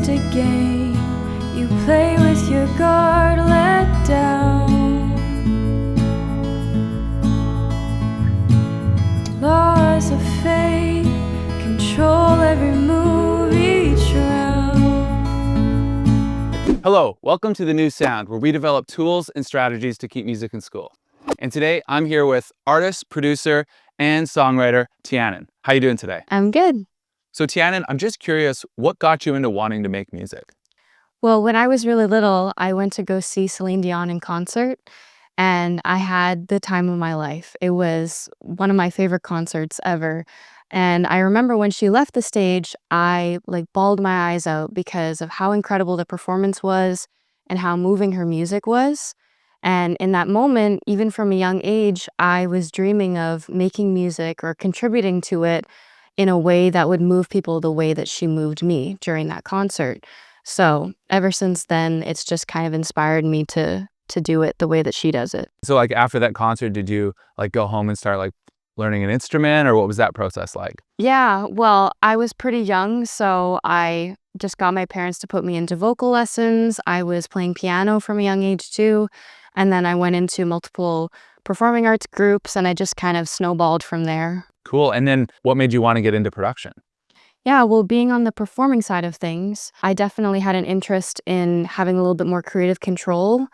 just a game you play with your guard let down. Laws of fate control every move each round. Hello, welcome to The New Sound, where we develop tools and strategies to keep music in school. And today I'm here with artist, producer, and songwriter Tiannin. How you doing today? I'm good. So Tiannin, I'm just curious, what got you into wanting to make music? Well, when I was really little, I went to go see Celine Dion in concert, and I had the time of my life. It was one of my favorite concerts ever. And I remember when she left the stage, I bawled my eyes out because of how incredible the performance was and how moving her music was. And in that moment, even from a young age, I was dreaming of making music or contributing to it in a way that would move people the way that she moved me during that concert. So ever since then, it's just kind of inspired me to do it the way that she does it. So after that concert, did you go home and start learning an instrument, or what was that process like? Yeah, well, I was pretty young, so I just got my parents to put me into vocal lessons. I was playing piano from a young age too. And then I went into multiple performing arts groups, and I just kind of snowballed from there. Cool. And then what made you want to get into production? Yeah, well, being on the performing side of things, I definitely had an interest in having a little bit more creative control,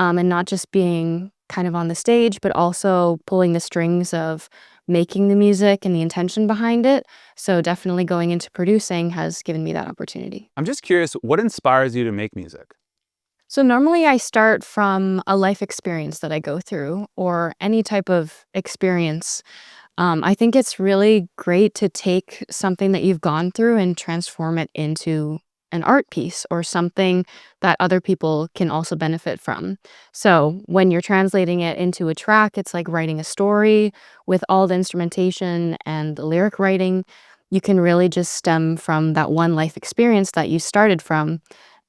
and not just being kind of on the stage, but also pulling the strings of making the music and the intention behind it. So definitely going into producing has given me that opportunity. I'm just curious, what inspires you to make music? So normally I start from a life experience that I go through or any type of experience. I think it's really great to take something that you've gone through and transform it into an art piece or something that other people can also benefit from. So when you're translating it into a track, it's like writing a story with all the instrumentation and the lyric writing. You can really just stem from that one life experience that you started from,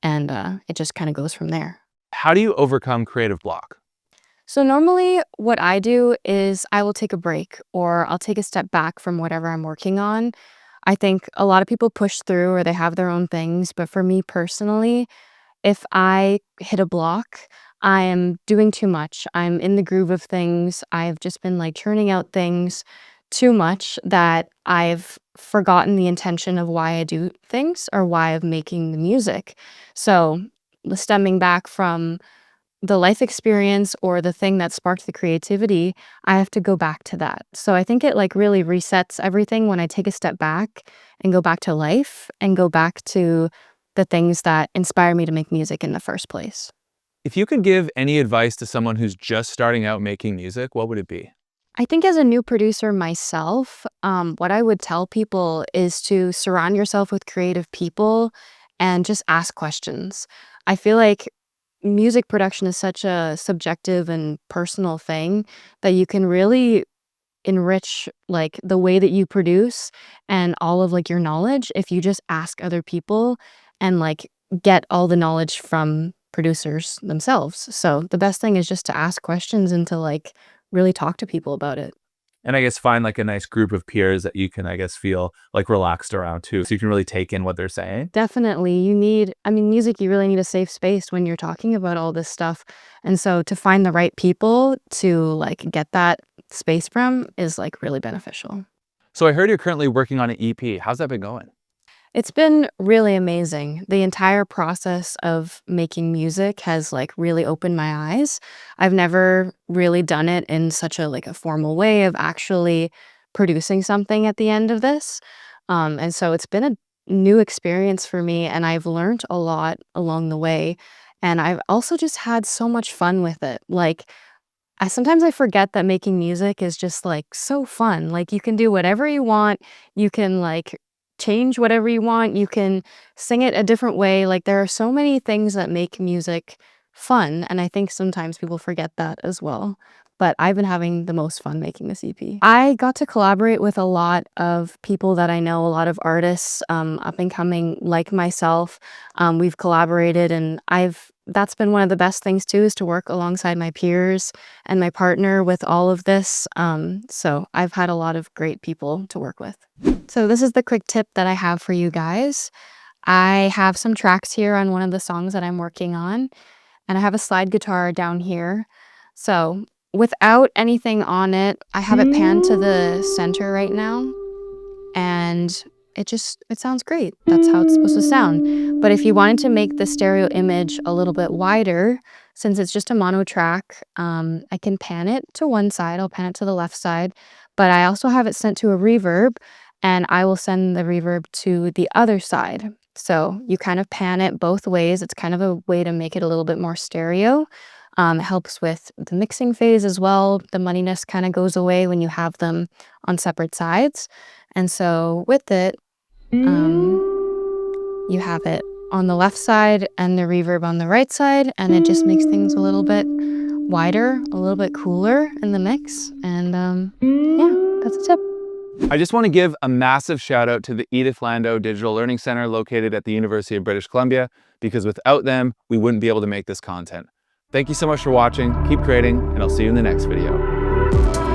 and it just kind of goes from there. How do you overcome creative block? So normally what I do is I will take a break or I'll take a step back from whatever I'm working on. I think a lot of people push through or they have their own things, but for me personally, if I hit a block, I am doing too much. I'm in the groove of things. I've just been churning out things too much that I've forgotten the intention of why I do things or why I'm making the music. So stemming back from the life experience or the thing that sparked the creativity, I have to go back to that. So I think it really resets everything when I take a step back and go back to life and go back to the things that inspire me to make music in the first place. If you could give any advice to someone who's just starting out making music, what would it be? I think as a new producer myself, what I would tell people is to surround yourself with creative people and just ask questions. I feel like music production is such a subjective and personal thing that you can really enrich the way that you produce and all of your knowledge if you just ask other people and get all the knowledge from producers themselves. So the best thing is just to ask questions and to really talk to people about it. And I guess find a nice group of peers that you can, feel relaxed around too. So you can really take in what they're saying. Definitely. Music, you really need a safe space when you're talking about all this stuff. And so to find the right people to get that space from is really beneficial. So I heard you're currently working on an EP. How's that been going? It's been really amazing. The entire process of making music has really opened my eyes. I've never really done it in such a formal way of actually producing something at the end of this. And so it's been a new experience for me, and I've learned a lot along the way. And I've also just had so much fun with it. Sometimes I forget that making music is just so fun. You can do whatever you want. You can change whatever you want. You can sing it a different way. There are so many things that make music fun, and I think sometimes people forget that as well. But I've been having the most fun making this EP. I got to collaborate with a lot of people that I know, a lot of artists, up and coming like myself. We've collaborated, and that's been one of the best things too, is to work alongside my peers and my partner with all of this. So I've had a lot of great people to work with. So this is the quick tip that I have for you guys. I have some tracks here on one of the songs that I'm working on, and I have a slide guitar down here. So without anything on it, I have it panned to the center right now, and it sounds great. That's how it's supposed to sound. But if you wanted to make the stereo image a little bit wider, since it's just a mono track, I can pan it to one side. I'll pan it to the left side, but I also have it sent to a reverb, and I will send the reverb to the other side. So you kind of pan it both ways. It's kind of a way to make it a little bit more stereo. It helps with the mixing phase as well. The muddiness kind of goes away when you have them on separate sides. And so with it, you have it on the left side and the reverb on the right side, and it just makes things a little bit wider, a little bit cooler in the mix. And yeah, that's a tip. I just want to give a massive shout out to the Edith Lando Digital Learning Center located at the University of British Columbia, because without them, we wouldn't be able to make this content. Thank you so much for watching, keep creating, and I'll see you in the next video.